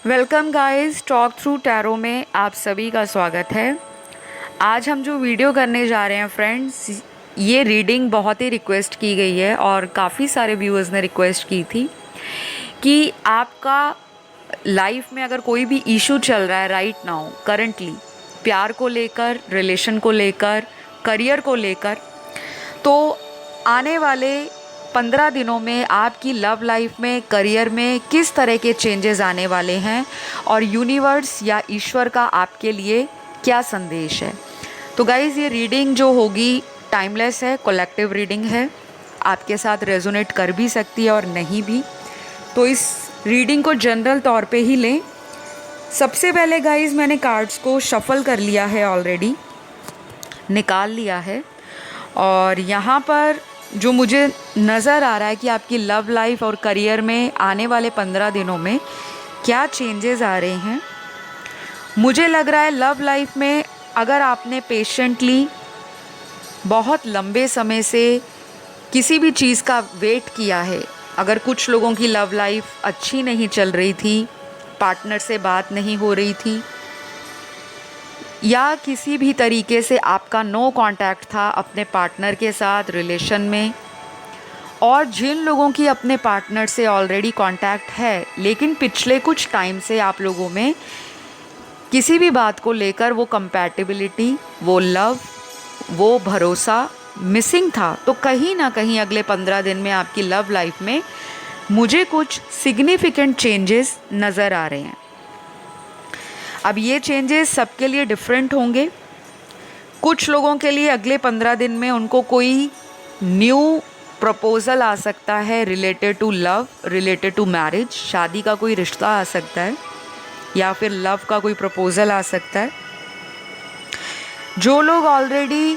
Welcome guys, talk through tarot में आप सभी का स्वागत है। आज हम जो वीडियो करने जा रहे हैं फ्रेंड्स, ये रीडिंग बहुत ही रिक्वेस्ट की गई है और काफ़ी सारे व्यूअर्स ने रिक्वेस्ट की थी कि आपका लाइफ में अगर कोई भी इशू चल रहा है राइट नाउ करंटली, प्यार को लेकर, रिलेशन को लेकर, करियर को लेकर, तो आने वाले 15 दिनों में आपकी लव लाइफ में, करियर में किस तरह के चेंजेस आने वाले हैं और यूनिवर्स या ईश्वर का आपके लिए क्या संदेश है। तो गाइज़, ये रीडिंग जो होगी टाइमलेस है, कलेक्टिव रीडिंग है, आपके साथ रेजोनेट कर भी सकती है और नहीं भी। तो इस रीडिंग को जनरल तौर पे ही लें। सबसे पहले गाइज़, मैंने कार्ड्स को शफल कर लिया है, ऑलरेडी निकाल लिया है, और यहाँ पर जो मुझे नज़र आ रहा है कि आपकी लव लाइफ और करियर में आने वाले 15 दिनों में क्या चेंजेस आ रहे हैं। मुझे लग रहा है लव लाइफ में अगर आपने पेशेंटली बहुत लंबे समय से किसी भी चीज़ का वेट किया है, अगर कुछ लोगों की लव लाइफ अच्छी नहीं चल रही थी, पार्टनर से बात नहीं हो रही थी, या किसी भी तरीके से आपका नो कांटेक्ट था अपने पार्टनर के साथ रिलेशन में, और जिन लोगों की अपने पार्टनर से ऑलरेडी कांटेक्ट है लेकिन पिछले कुछ टाइम से आप लोगों में किसी भी बात को लेकर वो कंपैटिबिलिटी, वो लव, वो भरोसा मिसिंग था, तो कहीं ना कहीं अगले 15 दिन में आपकी लव लाइफ में मुझे कुछ सिग्निफिकेंट चेंजेस नज़र आ रहे हैं। अब ये चेंजेस सबके लिए डिफरेंट होंगे। कुछ लोगों के लिए अगले 15 दिन में उनको कोई न्यू प्रपोज़ल आ सकता है related to love, related to marriage, शादी का कोई रिश्ता आ सकता है या फिर लव का कोई प्रपोज़ल आ सकता है। जो लोग ऑलरेडी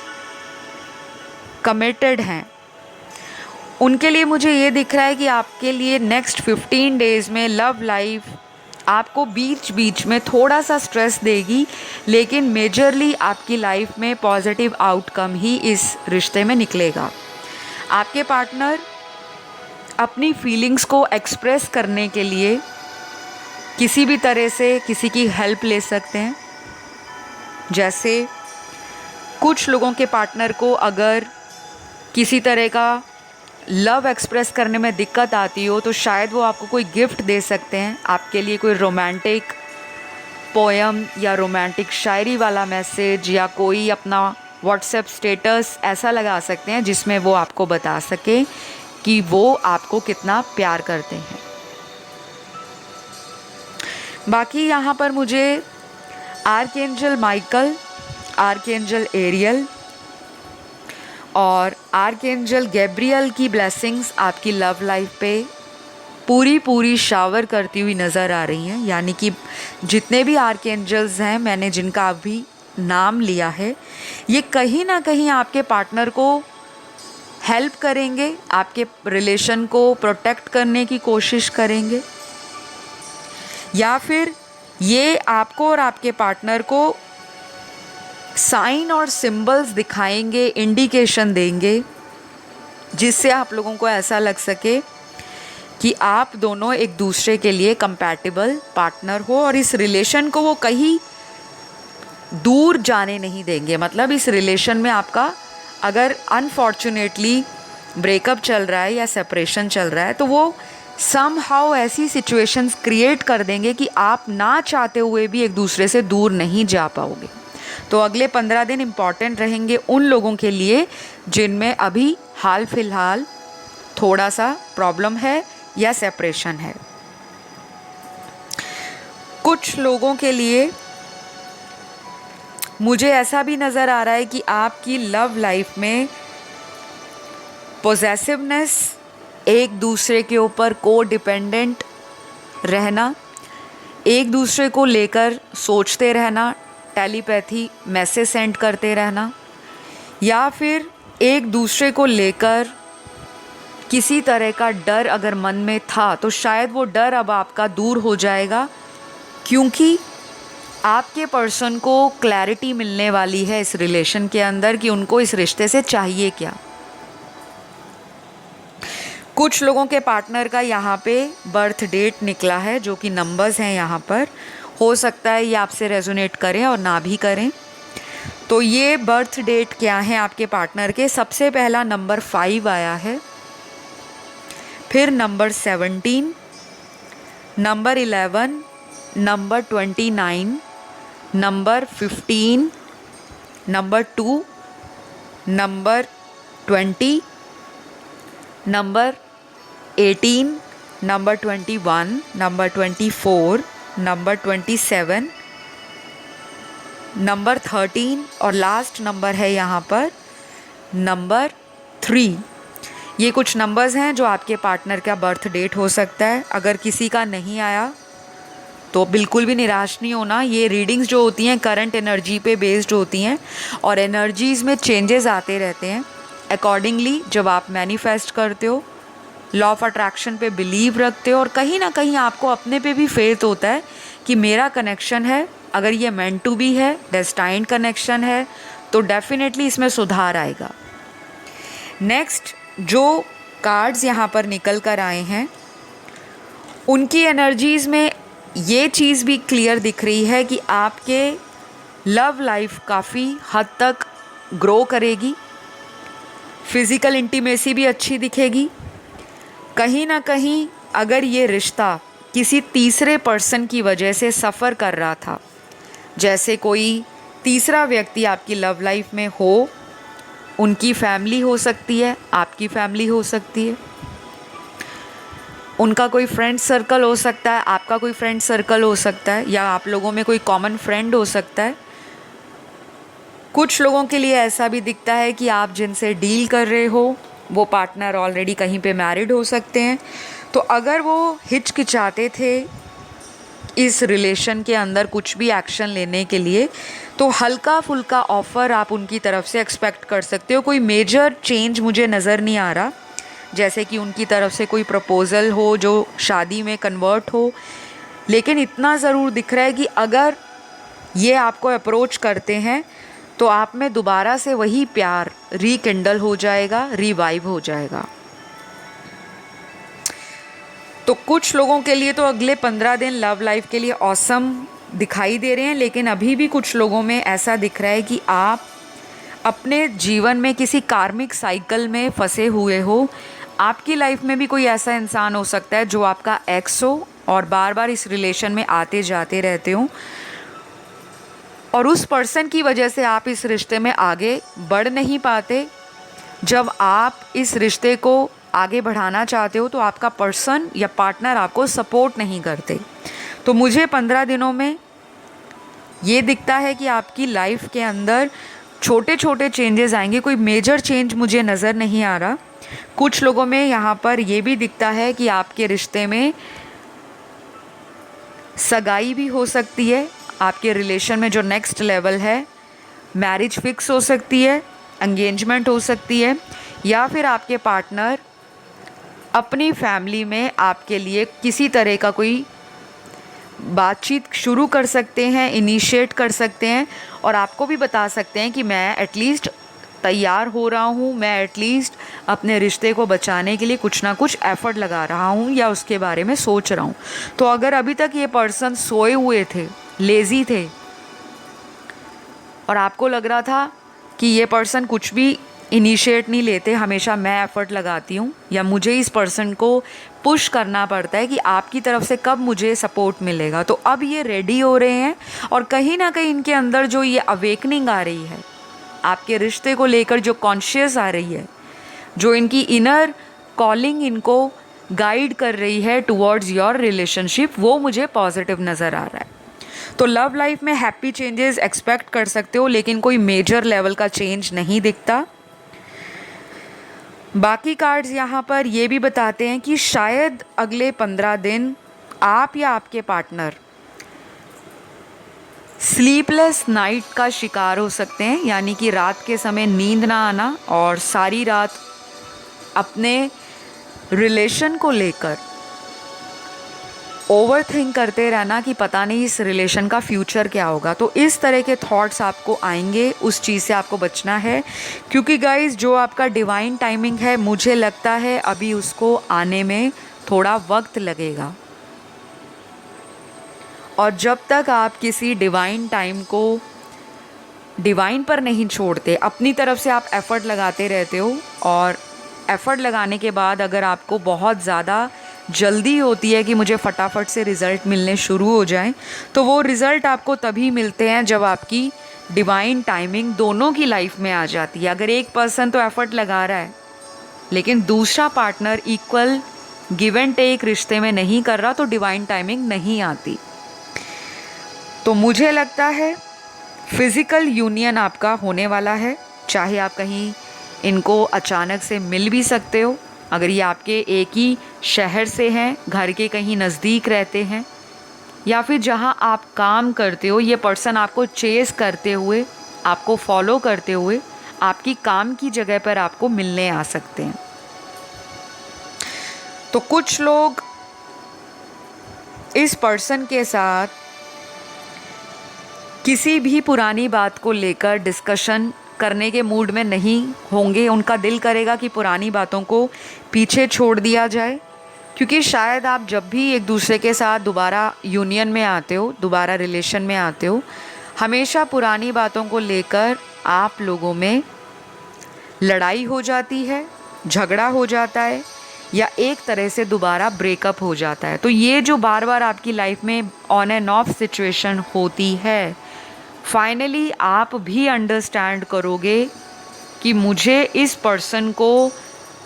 कमिटेड हैं उनके लिए मुझे ये दिख रहा है कि आपके लिए नेक्स्ट 15 डेज़ में लव लाइफ आपको बीच बीच में थोड़ा सा स्ट्रेस देगी, लेकिन मेजरली आपकी लाइफ में पॉजिटिव आउटकम ही इस रिश्ते में निकलेगा। आपके पार्टनर अपनी फीलिंग्स को एक्सप्रेस करने के लिए किसी भी तरह से किसी की हेल्प ले सकते हैं। जैसे कुछ लोगों के पार्टनर को अगर किसी तरह का लव एक्सप्रेस करने में दिक्कत आती हो तो शायद वो आपको कोई गिफ्ट दे सकते हैं, आपके लिए कोई रोमांटिक पोयम या रोमांटिक शायरी वाला मैसेज या कोई अपना व्हाट्सएप स्टेटस ऐसा लगा सकते हैं जिसमें वो आपको बता सके कि वो आपको कितना प्यार करते हैं। बाकी यहाँ पर मुझे आर्कएंजल माइकल, आर्कएंजल एरियल और आर्कएंजल गैब्रियल की ब्लेसिंग्स आपकी लव लाइफ पे पूरी शावर करती हुई नज़र आ रही हैं। यानी कि जितने भी आर्कएंजल्स हैं मैंने जिनका अभी नाम लिया है, ये कहीं ना कहीं आपके पार्टनर को हेल्प करेंगे, आपके रिलेशन को प्रोटेक्ट करने की कोशिश करेंगे, या फिर ये आपको और आपके पार्टनर को साइन और सिंबल्स दिखाएंगे, इंडिकेशन देंगे, जिससे आप लोगों को ऐसा लग सके कि आप दोनों एक दूसरे के लिए कंपैटिबल पार्टनर हो और इस रिलेशन को वो कहीं दूर जाने नहीं देंगे। मतलब इस रिलेशन में आपका अगर अनफॉर्चुनेटली ब्रेकअप चल रहा है या सेपरेशन चल रहा है तो वो समहाउ ऐसी सिचुएशंस क्रिएट कर देंगे कि आप ना चाहते हुए भी एक दूसरे से दूर नहीं जा पाओगे। तो अगले 15 दिन इम्पॉर्टेंट रहेंगे उन लोगों के लिए जिनमें अभी हाल फिलहाल थोड़ा सा प्रॉब्लम है या सेपरेशन है। कुछ लोगों के लिए मुझे ऐसा भी नज़र आ रहा है कि आपकी लव लाइफ में पॉसेसिवनेस, एक दूसरे के ऊपर को डिपेंडेंट रहना, एक दूसरे को लेकर सोचते रहना, टेलीपैथी मैसेज सेंड करते रहना, या फिर एक दूसरे को लेकर किसी तरह का डर अगर मन में था तो शायद वो डर अब आपका दूर हो जाएगा, क्योंकि आपके पर्सन को क्लैरिटी मिलने वाली है इस रिलेशन के अंदर कि उनको इस रिश्ते से चाहिए क्या। कुछ लोगों के पार्टनर का यहाँ पे बर्थ डेट निकला है, जो कि नंबर्स हैं यहाँ पर। हो सकता है ये आपसे रेजोनेट करें और ना भी करें। तो ये बर्थ डेट क्या है आपके पार्टनर के? सबसे पहला नंबर 5 आया है, फिर number 17, number 11, number 29, number 15, number 2, number 20, number 18, number 21, number 24, number 27, number 13 और लास्ट नंबर है यहाँ पर नंबर 3। ये कुछ नंबर्स हैं जो आपके पार्टनर का बर्थ डेट हो सकता है। अगर किसी का नहीं आया तो बिल्कुल भी निराश नहीं होना। ये रीडिंग्स जो होती हैं करंट एनर्जी पे बेस्ड होती हैं और एनर्जीज़ में चेंजेस आते रहते हैं। अकॉर्डिंगली जब आप मैनिफेस्ट करते हो, लॉ ऑफ अट्रैक्शन पे बिलीव रखते हो और कहीं ना कहीं आपको अपने पे भी फेथ होता है कि मेरा कनेक्शन है, अगर ये मेंट टू बी है, डेस्टाइन्ड कनेक्शन है, तो डेफिनेटली इसमें सुधार आएगा। नेक्स्ट जो कार्ड्स यहाँ पर निकल कर आए हैं, उनकी एनर्जीज़ में ये चीज़ भी क्लियर दिख रही है कि आपके लव लाइफ काफ़ी हद तक ग्रो करेगी, फिज़िकल इंटीमेसी भी अच्छी दिखेगी। कहीं ना कहीं अगर ये रिश्ता किसी तीसरे पर्सन की वजह से सफ़र कर रहा था, जैसे कोई तीसरा व्यक्ति आपकी लव लाइफ में हो, उनकी फैमिली हो सकती है, आपकी फैमिली हो सकती है, उनका कोई फ्रेंड सर्कल हो सकता है, आपका कोई फ्रेंड सर्कल हो सकता है, या आप लोगों में कोई कॉमन फ्रेंड हो सकता है। कुछ लोगों के लिए ऐसा भी दिखता है कि आप जिनसे डील कर रहे हो वो पार्टनर ऑलरेडी कहीं पे मैरिड हो सकते हैं। तो अगर वो हिचकिचाते थे इस रिलेशन के अंदर कुछ भी एक्शन लेने के लिए, तो हल्का फुल्का ऑफ़र आप उनकी तरफ से एक्सपेक्ट कर सकते हो। कोई मेजर चेंज मुझे नज़र नहीं आ रहा, जैसे कि उनकी तरफ से कोई प्रपोज़ल हो जो शादी में कन्वर्ट हो, लेकिन इतना ज़रूर दिख रहा है कि अगर ये आपको अप्रोच करते हैं तो आप में दोबारा से वही प्यार रीकिंडल हो जाएगा, रिवाइव हो जाएगा। तो कुछ लोगों के लिए तो अगले 15 दिन लव लाइफ के लिए ऑसम दिखाई दे रहे हैं, लेकिन अभी भी कुछ लोगों में ऐसा दिख रहा है कि आप अपने जीवन में किसी कार्मिक साइकिल में फंसे हुए हो। आपकी लाइफ में भी कोई ऐसा इंसान हो सकता है जो आपका एक्स हो और बार बार इस रिलेशन में आते जाते रहते हो, और उस पर्सन की वजह से आप इस रिश्ते में आगे बढ़ नहीं पाते। जब आप इस रिश्ते को आगे बढ़ाना चाहते हो तो आपका पर्सन या पार्टनर आपको सपोर्ट नहीं करते। तो मुझे 15 दिनों में ये दिखता है कि आपकी लाइफ के अंदर छोटे छोटे चेंजेस आएंगे, कोई मेजर चेंज मुझे नज़र नहीं आ रहा। कुछ लोगों में यहाँ पर ये भी दिखता है कि आपके रिश्ते में सगाई भी हो सकती है। आपके रिलेशन में जो नेक्स्ट लेवल है, मैरिज फिक्स हो सकती है, एंगेजमेंट हो सकती है, या फिर आपके पार्टनर अपनी फैमिली में आपके लिए किसी तरह का कोई बातचीत शुरू कर सकते हैं, इनिशिएट कर सकते हैं और आपको भी बता सकते हैं कि मैं एटलीस्ट तैयार हो रहा हूँ, मैं एटलीस्ट अपने रिश्ते को बचाने के लिए कुछ ना कुछ एफ़र्ट लगा रहा हूँ या उसके बारे में सोच रहा हूँ। तो अगर अभी तक ये पर्सन सोए हुए थे, लेज़ी थे, और आपको लग रहा था कि ये पर्सन कुछ भी इनिशिएट नहीं लेते, हमेशा मैं एफ़र्ट लगाती हूँ या मुझे इस पर्सन को पुश करना पड़ता है कि आपकी तरफ से कब मुझे सपोर्ट मिलेगा, तो अब ये रेडी हो रहे हैं। और कहीं ना कहीं इनके अंदर जो ये अवेकनिंग आ रही है, आपके रिश्ते को लेकर जो कॉन्शियस आ रही है, जो इनकी इनर कॉलिंग इनको गाइड कर रही है टुवर्ड्स योर रिलेशनशिप, वो मुझे पॉजिटिव नज़र आ रहा है। तो लव लाइफ में हैप्पी चेंजेस एक्सपेक्ट कर सकते हो, लेकिन कोई मेजर लेवल का चेंज नहीं दिखता। बाकी कार्ड्स यहाँ पर ये भी बताते हैं कि शायद अगले 15 दिन आप या आपके पार्टनर स्लीपलेस नाइट का शिकार हो सकते हैं, यानी कि रात के समय नींद ना आना और सारी रात अपने रिलेशन को लेकर ओवर थिंक करते रहना कि पता नहीं इस रिलेशन का फ्यूचर क्या होगा। तो इस तरह के थॉट्स आपको आएंगे, उस चीज़ से आपको बचना है, क्योंकि गाइज जो आपका डिवाइन टाइमिंग है, मुझे लगता है अभी उसको आने में थोड़ा वक्त लगेगा। और जब तक आप किसी डिवाइन टाइम को डिवाइन पर नहीं छोड़ते, अपनी तरफ से आप एफ़र्ट लगाते रहते हो, और एफ़र्ट लगाने के बाद अगर आपको बहुत ज़्यादा जल्दी होती है कि मुझे फटाफट से रिज़ल्ट मिलने शुरू हो जाएं, तो वो रिज़ल्ट आपको तभी मिलते हैं जब आपकी डिवाइन टाइमिंग दोनों की लाइफ में आ जाती है। अगर एक पर्सन तो एफ़र्ट लगा रहा है लेकिन दूसरा partner equal give and take रिश्ते में नहीं कर रहा, तो डिवाइन टाइमिंग नहीं आती। तो मुझे लगता है फिज़िकल यूनियन आपका होने वाला है, चाहे आप कहीं इनको अचानक से मिल भी सकते हो, अगर ये आपके एक ही शहर से हैं, घर के कहीं नज़दीक रहते हैं, या फिर जहाँ आप काम करते हो ये पर्सन आपको चेस करते हुए, आपको फॉलो करते हुए आपकी काम की जगह पर आपको मिलने आ सकते हैं। तो कुछ लोग इस पर्सन के साथ किसी भी पुरानी बात को लेकर डिस्कशन करने के मूड में नहीं होंगे। उनका दिल करेगा कि पुरानी बातों को पीछे छोड़ दिया जाए, क्योंकि शायद आप जब भी एक दूसरे के साथ दोबारा यूनियन में आते हो, दोबारा रिलेशन में आते हो, हमेशा पुरानी बातों को लेकर आप लोगों में लड़ाई हो जाती है, झगड़ा हो जाता है, या एक तरह से दोबारा ब्रेकअप हो जाता है। तो ये जो बार बार आपकी लाइफ में ऑन एंड ऑफ सिचुएशन होती है, फाइनली आप भी अंडरस्टैंड करोगे कि मुझे इस पर्सन को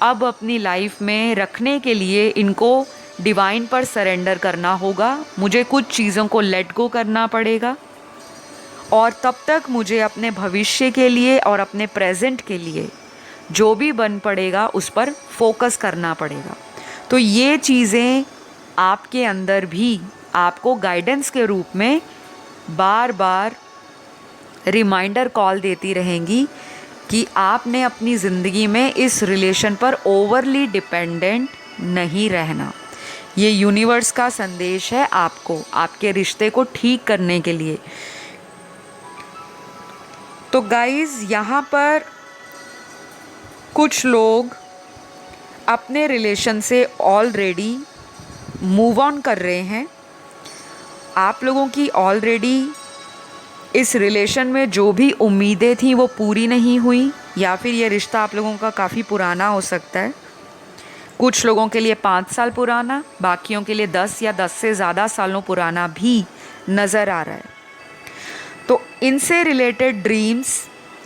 अब अपनी लाइफ में रखने के लिए इनको डिवाइन पर सरेंडर करना होगा, मुझे कुछ चीज़ों को लेट गो करना पड़ेगा, और तब तक मुझे अपने भविष्य के लिए और अपने प्रेजेंट के लिए जो भी बन पड़ेगा उस पर फोकस करना पड़ेगा। तो ये चीज़ें आपके अंदर भी आपको गाइडेंस के रूप में बार बार रिमाइंडर कॉल देती रहेंगी कि आपने अपनी ज़िंदगी में इस रिलेशन पर ओवरली डिपेंडेंट नहीं रहना। ये यूनिवर्स का संदेश है आपको, आपके रिश्ते को ठीक करने के लिए। तो गाइज़, यहाँ पर कुछ लोग अपने रिलेशन से ऑलरेडी मूव ऑन कर रहे हैं। आप लोगों की ऑलरेडी इस रिलेशन में जो भी उम्मीदें थी वो पूरी नहीं हुई, या फिर ये रिश्ता आप लोगों का काफ़ी पुराना हो सकता है। कुछ लोगों के लिए 5 साल पुराना, बाकियों के लिए 10 या 10 से ज़्यादा सालों पुराना भी नज़र आ रहा है। तो इनसे रिलेटेड ड्रीम्स,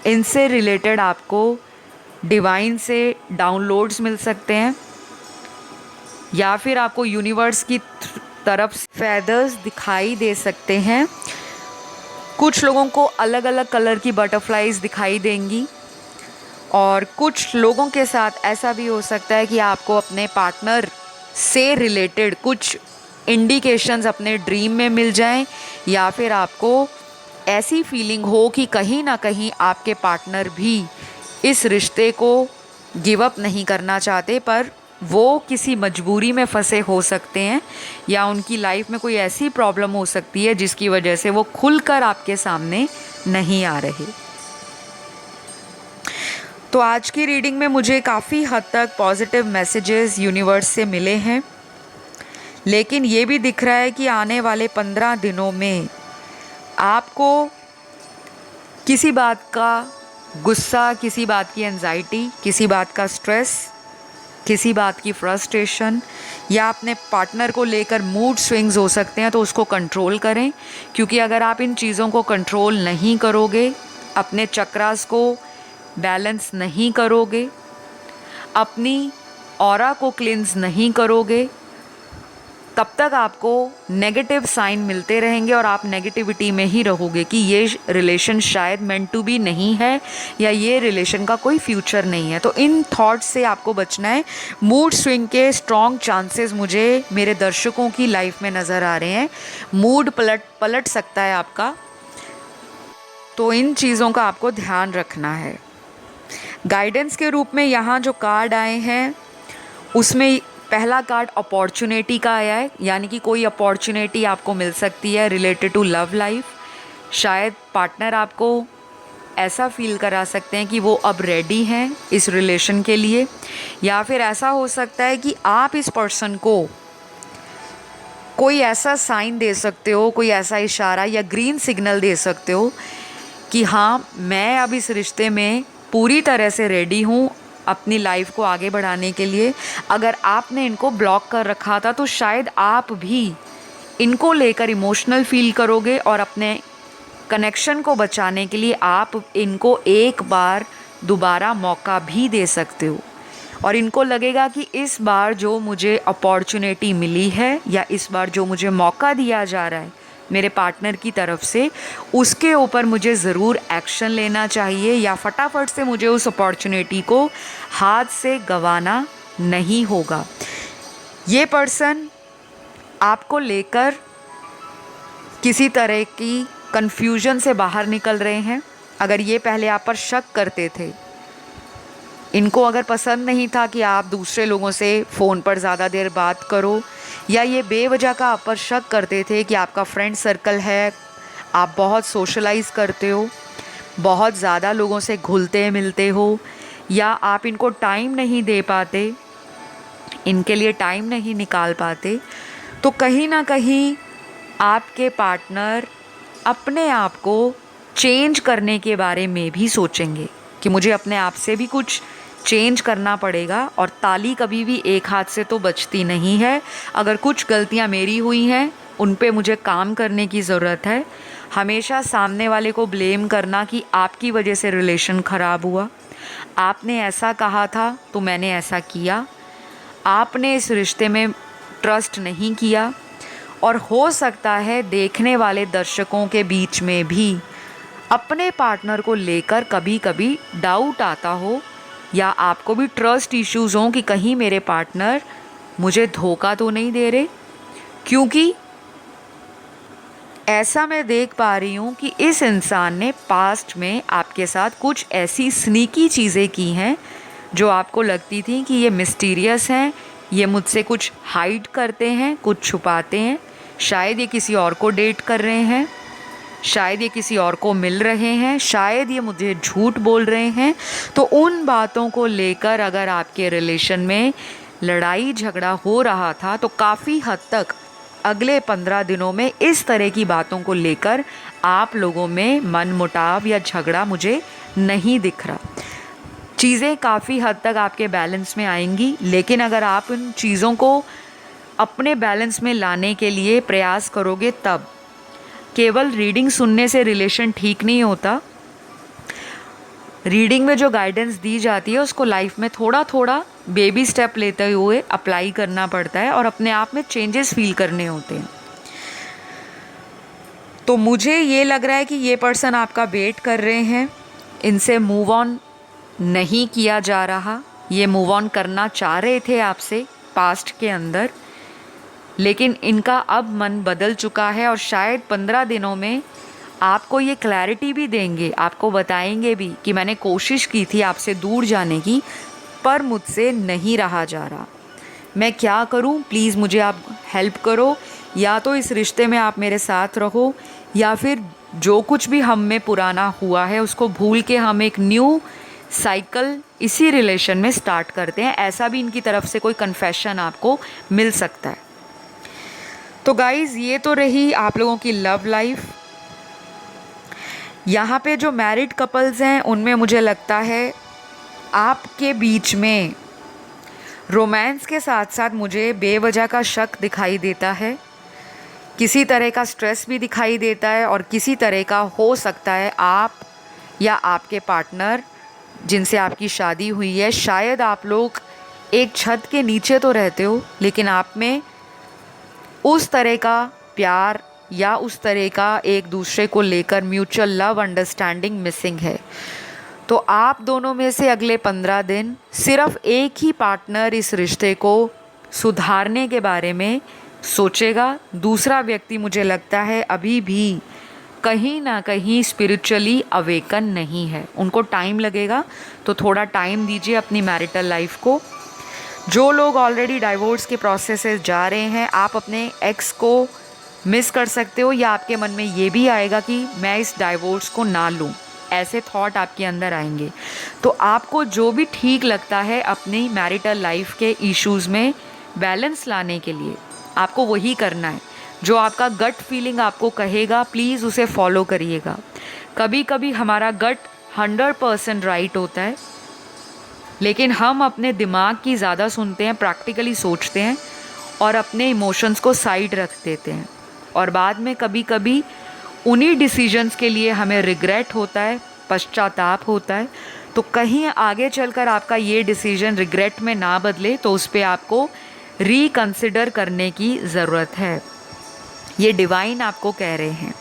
इनसे रिलेटेड आपको डिवाइन से डाउनलोड्स मिल सकते हैं, या फिर आपको यूनिवर्स की तरफ फेदर्स दिखाई दे सकते हैं। कुछ लोगों को अलग अलग कलर की बटरफ्लाइज दिखाई देंगी, और कुछ लोगों के साथ ऐसा भी हो सकता है कि आपको अपने पार्टनर से रिलेटेड कुछ इंडिकेशंस अपने ड्रीम में मिल जाएं, या फिर आपको ऐसी फीलिंग हो कि कहीं ना कहीं आपके पार्टनर भी इस रिश्ते को गिव अप नहीं करना चाहते, पर वो किसी मजबूरी में फंसे हो सकते हैं, या उनकी लाइफ में कोई ऐसी प्रॉब्लम हो सकती है जिसकी वजह से वो खुलकर आपके सामने नहीं आ रहे। तो आज की रीडिंग में मुझे काफ़ी हद तक पॉजिटिव मैसेजेस यूनिवर्स से मिले हैं, लेकिन ये भी दिख रहा है कि आने वाले 15 दिनों में आपको किसी बात का गुस्सा, किसी बात की एंजाइटी, किसी बात का स्ट्रेस, किसी बात की फ्रस्ट्रेशन, या अपने पार्टनर को लेकर मूड स्विंग्स हो सकते हैं, तो उसको कंट्रोल करें। क्योंकि अगर आप इन चीज़ों को कंट्रोल नहीं करोगे, अपने चक्रास को बैलेंस नहीं करोगे, अपनी ऑरा को क्लिंस नहीं करोगे, तब तक आपको नेगेटिव साइन मिलते रहेंगे और आप नेगेटिविटी में ही रहोगे कि ये रिलेशन शायद मेंट टू बी नहीं है, या ये रिलेशन का कोई फ्यूचर नहीं है। तो इन थॉट्स से आपको बचना है। मूड स्विंग के स्ट्रॉन्ग चांसेस मुझे मेरे दर्शकों की लाइफ में नज़र आ रहे हैं। मूड पलट सकता है आपका, तो इन चीज़ों का आपको ध्यान रखना है। गाइडेंस के रूप में यहाँ जो कार्ड आए हैं उसमें पहला कार्ड अपॉर्चुनिटी का आया है, यानी कि कोई अपॉर्चुनिटी आपको मिल सकती है रिलेटेड टू लव लाइफ। शायद पार्टनर आपको ऐसा फील करा सकते हैं कि वो अब रेडी हैं इस रिलेशन के लिए, या फिर ऐसा हो सकता है कि आप इस पर्सन को कोई ऐसा साइन दे सकते हो, कोई ऐसा इशारा या ग्रीन सिग्नल दे सकते हो कि हाँ, मैं अब इस रिश्ते में पूरी तरह से रेडी हूँ अपनी लाइफ को आगे बढ़ाने के लिए। अगर आपने इनको ब्लॉक कर रखा था तो शायद आप भी इनको लेकर इमोशनल फील करोगे और अपने कनेक्शन को बचाने के लिए आप इनको एक बार दोबारा मौका भी दे सकते हो। और इनको लगेगा कि इस बार जो मुझे अपॉर्चुनिटी मिली है या इस बार जो मुझे मौका दिया जा रहा है मेरे पार्टनर की तरफ से, उसके ऊपर मुझे ज़रूर एक्शन लेना चाहिए या फटाफट से मुझे उस अपॉर्चुनिटी को हाथ से गंवाना नहीं होगा। ये पर्सन आपको लेकर किसी तरह की कन्फ्यूजन से बाहर निकल रहे हैं। अगर ये पहले आप पर शक करते थे, इनको अगर पसंद नहीं था कि आप दूसरे लोगों से फ़ोन पर ज़्यादा देर बात करो, या ये बेवजह का आप पर शक करते थे कि आपका फ्रेंड सर्कल है, आप बहुत सोशलाइज़ करते हो, बहुत ज़्यादा लोगों से घुलते मिलते हो, या आप इनको टाइम नहीं दे पाते, इनके लिए टाइम नहीं निकाल पाते, तो कहीं ना कहीं आपके पार्टनर अपने आप को चेंज करने के बारे में भी सोचेंगे कि मुझे अपने आप से भी कुछ चेंज करना पड़ेगा। और ताली कभी भी एक हाथ से तो बचती नहीं है। अगर कुछ गलतियां मेरी हुई हैं उन पे मुझे काम करने की ज़रूरत है। हमेशा सामने वाले को ब्लेम करना कि आपकी वजह से रिलेशन ख़राब हुआ, आपने ऐसा कहा था तो मैंने ऐसा किया, आपने इस रिश्ते में ट्रस्ट नहीं किया, और हो सकता है देखने वाले दर्शकों के बीच में भी अपने पार्टनर को लेकर कभी कभी डाउट आता हो, या आपको भी ट्रस्ट इश्यूज़ हों कि कहीं मेरे पार्टनर मुझे धोखा तो नहीं दे रहे। क्योंकि ऐसा मैं देख पा रही हूँ कि इस इंसान ने पास्ट में आपके साथ कुछ ऐसी स्नीकी चीज़ें की हैं जो आपको लगती थी कि ये मिस्टीरियस हैं, ये मुझसे कुछ हाइड करते हैं, कुछ छुपाते हैं। शायद ये किसी और को डेट कर रहे हैं, शायद ये किसी और को मिल रहे हैं, शायद ये मुझे झूठ बोल रहे हैं। तो उन बातों को लेकर अगर आपके रिलेशन में लड़ाई झगड़ा हो रहा था तो काफ़ी हद तक अगले 15 दिनों में इस तरह की बातों को लेकर आप लोगों में मनमुटाव या झगड़ा मुझे नहीं दिख रहा। चीज़ें काफ़ी हद तक आपके बैलेंस में आएंगी, लेकिन अगर आप इन चीज़ों को अपने बैलेंस में लाने के लिए प्रयास करोगे तब। केवल रीडिंग सुनने से रिलेशन ठीक नहीं होता। रीडिंग में जो गाइडेंस दी जाती है उसको लाइफ में थोड़ा थोड़ा बेबी स्टेप लेते हुए अप्लाई करना पड़ता है और अपने आप में चेंजेस फील करने होते हैं। तो मुझे ये लग रहा है कि ये पर्सन आपका वेट कर रहे हैं, इनसे मूव ऑन नहीं किया जा रहा। ये मूव ऑन करना चाह रहे थे आपसे पास्ट के अंदर, लेकिन इनका अब मन बदल चुका है और शायद 15 दिनों में आपको ये क्लैरिटी भी देंगे, आपको बताएंगे भी कि मैंने कोशिश की थी आपसे दूर जाने की, पर मुझसे नहीं रहा जा रहा। मैं क्या करूं, प्लीज़ मुझे आप हेल्प करो। या तो इस रिश्ते में आप मेरे साथ रहो, या फिर जो कुछ भी हम में पुराना हुआ है उसको भूल के हम एक न्यू साइकिल इसी रिलेशन में स्टार्ट करते हैं। ऐसा भी इनकी तरफ से कोई कन्फेशन आपको मिल सकता है। तो गाइज़, ये तो रही आप लोगों की लव लाइफ। यहाँ पे जो मैरिड कपल्स हैं उनमें मुझे लगता है आपके बीच में रोमांस के साथ साथ मुझे बेवजह का शक दिखाई देता है, किसी तरह का स्ट्रेस भी दिखाई देता है, और किसी तरह का हो सकता है आप या आपके पार्टनर जिनसे आपकी शादी हुई है, शायद आप लोग एक छत के नीचे तो रहते हो लेकिन आप में उस तरह का प्यार या उस तरह का एक दूसरे को लेकर म्यूचुअल लव अंडरस्टैंडिंग मिसिंग है। तो आप दोनों में से अगले 15 दिन सिर्फ एक ही पार्टनर इस रिश्ते को सुधारने के बारे में सोचेगा। दूसरा व्यक्ति मुझे लगता है अभी भी कहीं ना कहीं स्पिरिचुअली अवेकन नहीं है, उनको टाइम लगेगा। तो थोड़ा टाइम दीजिए अपनी मैरिटल लाइफ को। जो लोग ऑलरेडी डाइवोर्स के प्रोसेस से जा रहे हैं, आप अपने एक्स को मिस कर सकते हो, या आपके मन में ये भी आएगा कि मैं इस डाइवोर्स को ना लूँ, ऐसे थॉट आपके अंदर आएंगे। तो आपको जो भी ठीक लगता है अपनी मैरिटल लाइफ के इश्यूज़ में बैलेंस लाने के लिए, आपको वही करना है। जो आपका गट फीलिंग आपको कहेगा, प्लीज़ उसे फॉलो करिएगा। कभी कभी हमारा गट 100% राइट होता है, लेकिन हम अपने दिमाग की ज़्यादा सुनते हैं, प्रैक्टिकली सोचते हैं और अपने इमोशंस को साइड रख देते हैं, और बाद में कभी कभी उन्हीं डिसीजंस के लिए हमें रिग्रेट होता है, पश्चाताप होता है। तो कहीं आगे चलकर आपका ये डिसीजन रिग्रेट में ना बदले, तो उस पर आपको रिकंसिडर करने की ज़रूरत है। ये डिवाइन आपको कह रहे हैं।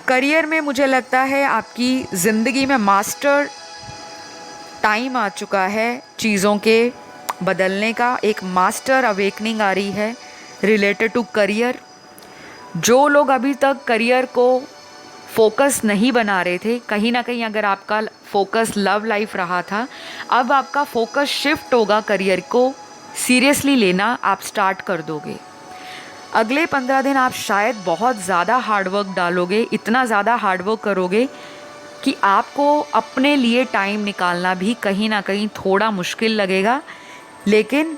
करियर में मुझे लगता है आपकी ज़िंदगी में मास्टर टाइम आ चुका है चीज़ों के बदलने का। एक मास्टर अवेकनिंग आ रही है रिलेटेड टू करियर। जो लोग अभी तक करियर को फोकस नहीं बना रहे थे, कहीं ना कहीं अगर आपका फोकस लव लाइफ रहा था, अब आपका फोकस शिफ्ट होगा, करियर को सीरियसली लेना आप स्टार्ट कर दोगे। अगले 15 दिन आप शायद बहुत ज़्यादा हार्डवर्क डालोगे, इतना ज़्यादा हार्डवर्क करोगे कि आपको अपने लिए टाइम निकालना भी कहीं ना कहीं थोड़ा मुश्किल लगेगा। लेकिन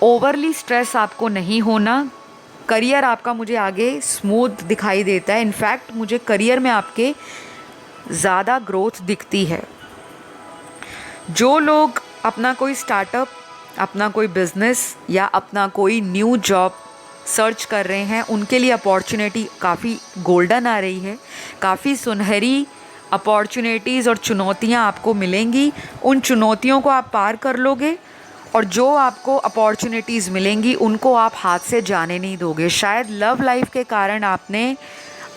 ओवरली स्ट्रेस आपको नहीं होना। करियर आपका मुझे आगे स्मूथ दिखाई देता है। इनफैक्ट मुझे करियर में आपके ज़्यादा ग्रोथ दिखती है। जो लोग अपना कोई स्टार्टअप, अपना कोई बिजनेस या अपना कोई न्यू जॉब सर्च कर रहे हैं, उनके लिए अपॉर्चुनिटी काफ़ी गोल्डन आ रही है। काफ़ी सुनहरी अपॉर्चुनिटीज़ और चुनौतियां आपको मिलेंगी। उन चुनौतियों को आप पार कर लोगे, और जो आपको अपॉर्चुनिटीज़ मिलेंगी उनको आप हाथ से जाने नहीं दोगे। शायद लव लाइफ के कारण आपने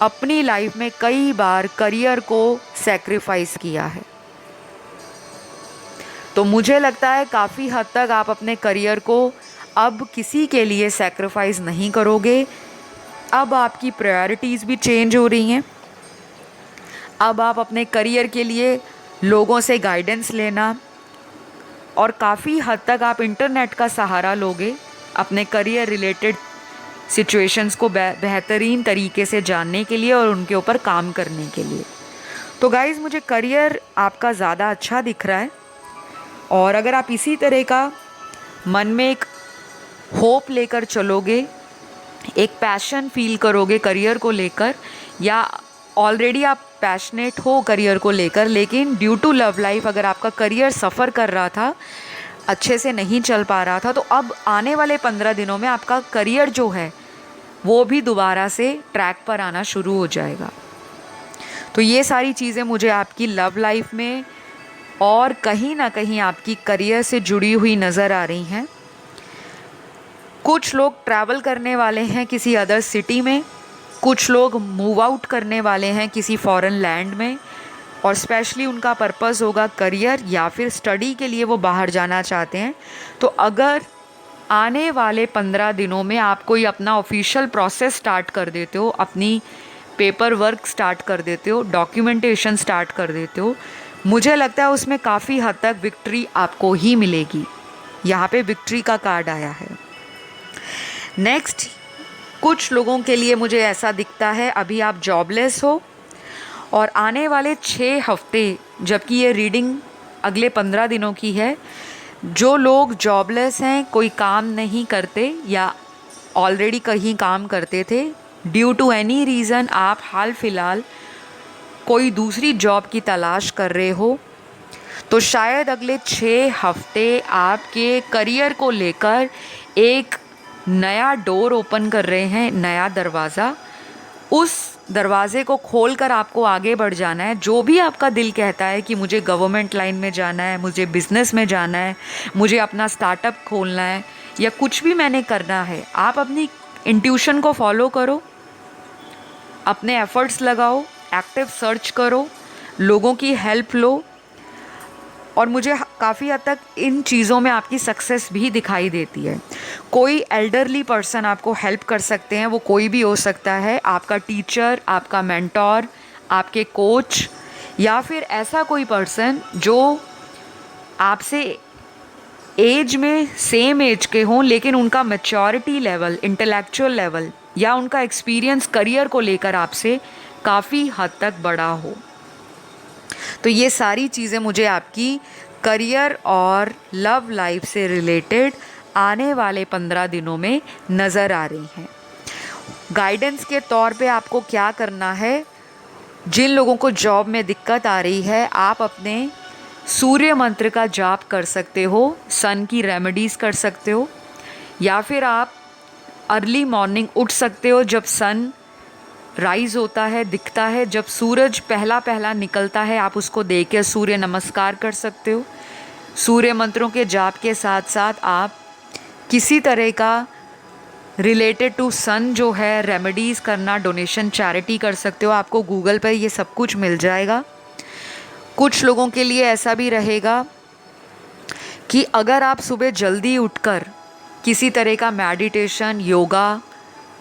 अपनी लाइफ में कई बार करियर को सैक्रिफाइस किया है। तो मुझे लगता है काफ़ी हद तक आप अपने करियर को अब किसी के लिए सैक्रिफाइस नहीं करोगे। अब आपकी प्रायोरिटीज़ भी चेंज हो रही हैं। अब आप अपने करियर के लिए लोगों से गाइडेंस लेना, और काफ़ी हद तक आप इंटरनेट का सहारा लोगे अपने करियर रिलेटेड सिचुएशंस को बेहतरीन तरीके से जानने के लिए और उनके ऊपर काम करने के लिए। तो गाइज़, मुझे करियर आपका ज़्यादा अच्छा दिख रहा है, और अगर आप इसी तरह का मन में एक होप लेकर चलोगे, एक पैशन फील करोगे करियर को लेकर, या ऑलरेडी आप पैशनेट हो करियर को लेकर, लेकिन ड्यू टू लव लाइफ अगर आपका करियर सफ़र कर रहा था, अच्छे से नहीं चल पा रहा था, तो अब आने वाले 15 दिनों में आपका करियर जो है वो भी दोबारा से ट्रैक पर आना शुरू हो जाएगा। तो ये सारी चीज़ें मुझे आपकी लव लाइफ में और कहीं ना कहीं आपकी करियर से जुड़ी हुई नज़र आ रही हैं। कुछ लोग ट्रैवल करने वाले हैं किसी अदर सिटी में, कुछ लोग मूव आउट करने वाले हैं किसी फॉरेन लैंड में, और स्पेशली उनका पर्पस होगा करियर या फिर स्टडी के लिए वो बाहर जाना चाहते हैं। तो अगर आने वाले 15 दिनों में आप कोई अपना ऑफिशियल प्रोसेस स्टार्ट कर देते हो, अपनी पेपर वर्क स्टार्ट कर देते हो, डॉक्यूमेंटेशन स्टार्ट कर देते हो, मुझे लगता है उसमें काफ़ी हद तक विक्ट्री आपको ही मिलेगी। यहाँ पे विक्ट्री का कार्ड आया है। नेक्स्ट, कुछ लोगों के लिए मुझे ऐसा दिखता है अभी आप जॉबलेस हो, और आने वाले 6 हफ्ते, जबकि ये रीडिंग अगले 15 दिनों की है, जो लोग जॉबलेस हैं, कोई काम नहीं करते या ऑलरेडी कहीं काम करते थे, ड्यू टू एनी रीज़न आप हाल फिलहाल कोई दूसरी जॉब की तलाश कर रहे हो, तो शायद अगले 6 हफ्ते आपके करियर को लेकर एक नया डोर ओपन कर रहे हैं, नया दरवाज़ा। उस दरवाज़े को खोलकर आपको आगे बढ़ जाना है। जो भी आपका दिल कहता है कि मुझे गवर्नमेंट लाइन में जाना है, मुझे बिज़नेस में जाना है, मुझे अपना स्टार्टअप खोलना है, या कुछ भी मैंने करना है, आप अपनी इंट्यूशन को फॉलो करो, अपने एफर्ट्स लगाओ, एक्टिव सर्च करो, लोगों की हेल्प लो, और मुझे काफ़ी हद तक इन चीज़ों में आपकी सक्सेस भी दिखाई देती है। कोई एल्डरली पर्सन आपको हेल्प कर सकते हैं, वो कोई भी हो सकता है, आपका टीचर, आपका मेंटोर, आपके कोच, या फिर ऐसा कोई पर्सन जो आपसे एज में सेम एज के हों, लेकिन उनका मैच्योरिटी लेवल, इंटेलेक्चुअल लेवल या उनका एक्सपीरियंस करियर को लेकर आपसे काफ़ी हद तक बड़ा हो। तो ये सारी चीज़ें मुझे आपकी करियर और लव लाइफ से रिलेटेड आने वाले 15 दिनों में नज़र आ रही हैं। गाइडेंस के तौर पे आपको क्या करना है, जिन लोगों को जॉब में दिक्कत आ रही है, आप अपने सूर्य मंत्र का जाप कर सकते हो, सन की रेमेडीज़ कर सकते हो, या फिर आप अर्ली मॉर्निंग उठ सकते हो जब सन राइज़ होता है, दिखता है, जब सूरज पहला पहला निकलता है, आप उसको देख के सूर्य नमस्कार कर सकते हो। सूर्य मंत्रों के जाप के साथ साथ आप किसी तरह का रिलेटेड टू सन जो है रेमेडीज़ करना, डोनेशन, चैरिटी कर सकते हो। आपको गूगल पर ये सब कुछ मिल जाएगा। कुछ लोगों के लिए ऐसा भी रहेगा कि अगर आप सुबह जल्दी उठकर किसी तरह का मेडिटेशन, योगा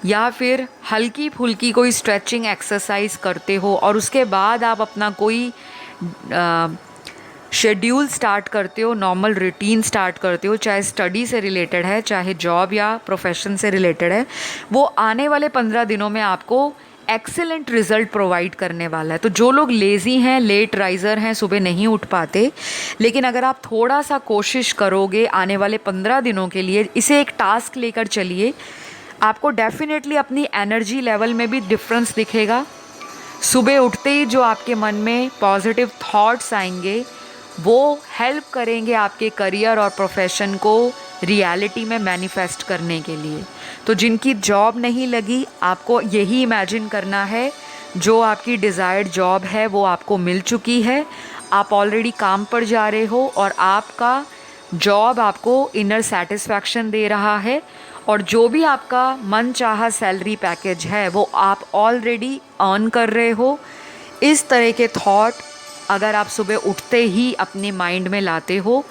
या फिर हल्की फुल्की कोई स्ट्रेचिंग एक्सरसाइज करते हो और उसके बाद आप अपना कोई शेड्यूल स्टार्ट करते हो, नॉर्मल रूटीन स्टार्ट करते हो, चाहे स्टडी से रिलेटेड है, चाहे जॉब या प्रोफेशन से रिलेटेड है, वो आने वाले 15 दिनों में आपको एक्सेलेंट रिजल्ट प्रोवाइड करने वाला है। तो जो लोग लेज़ी हैं, लेट राइज़र हैं, सुबह नहीं उठ पाते, लेकिन अगर आप थोड़ा सा कोशिश करोगे आने वाले 15 दिनों के लिए, इसे एक टास्क लेकर चलिए, आपको डेफिनेटली अपनी एनर्जी लेवल में भी डिफरेंस दिखेगा। सुबह उठते ही जो आपके मन में पॉजिटिव थॉट्स आएंगे वो हेल्प करेंगे आपके करियर और प्रोफेशन को रियलिटी में मैनिफेस्ट करने के लिए। तो जिनकी जॉब नहीं लगी, आपको यही इमेजिन करना है जो आपकी डिज़ायर्ड जॉब है वो आपको मिल चुकी है, आप ऑलरेडी काम पर जा रहे हो और आपका जॉब आपको इनर सेटिस्फैक्शन दे रहा है, और जो भी आपका मन चाहा सैलरी पैकेज है वो आप ऑलरेडी अर्न कर रहे हो। इस तरह के थॉट अगर आप सुबह उठते ही अपने माइंड में लाते हो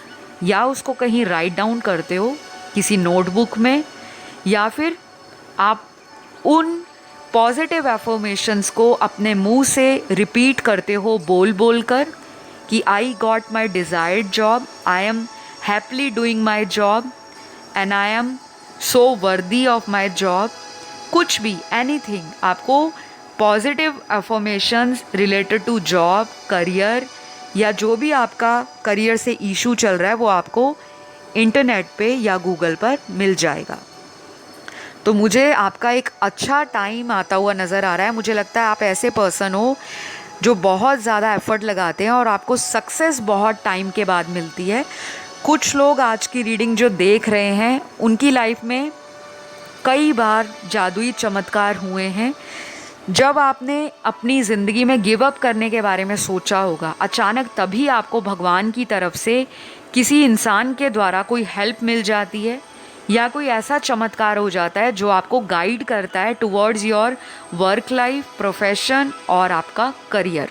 या उसको कहीं राइट डाउन करते हो किसी नोटबुक में, या फिर आप उन पॉजिटिव एफर्मेशंस को अपने मुंह से रिपीट करते हो बोल बोल कर कि I got my desired job, I am happily doing my job and I am so worthy of my job, कुछ भी, एनीथिंग, आपको positive affirmations related to job, career या जो भी आपका करियर से इशू चल रहा है वो आपको इंटरनेट पे या गूगल पर मिल जाएगा। तो मुझे आपका एक अच्छा टाइम आता हुआ नज़र आ रहा है। मुझे लगता है आप ऐसे पर्सन हो जो बहुत ज़्यादा एफर्ट लगाते हैं और आपको सक्सेस बहुत टाइम के बाद मिलती है। कुछ लोग आज की रीडिंग जो देख रहे हैं उनकी लाइफ में कई बार जादुई चमत्कार हुए हैं। जब आपने अपनी ज़िंदगी में गिव अप करने के बारे में सोचा होगा, अचानक तभी आपको भगवान की तरफ से किसी इंसान के द्वारा कोई हेल्प मिल जाती है या कोई ऐसा चमत्कार हो जाता है जो आपको गाइड करता है towards your work life, profession और आपका करियर।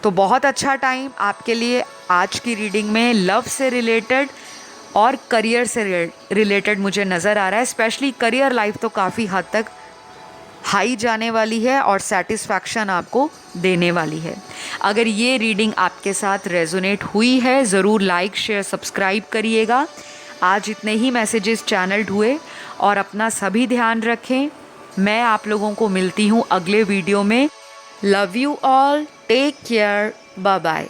तो बहुत अच्छा टाइम आपके लिए आज की रीडिंग में लव से रिलेटेड और करियर से रिलेटेड मुझे नज़र आ रहा है। स्पेशली करियर लाइफ तो काफ़ी हद तक हाई जाने वाली है और सेटिस्फैक्शन आपको देने वाली है। अगर ये रीडिंग आपके साथ रेजोनेट हुई है, ज़रूर लाइक, शेयर, सब्सक्राइब करिएगा। आज इतने ही मैसेजेस चैनल्ड हुए और अपना सभी ध्यान रखें। मैं आप लोगों को मिलती हूँ अगले वीडियो में। Love you all, take care, bye bye.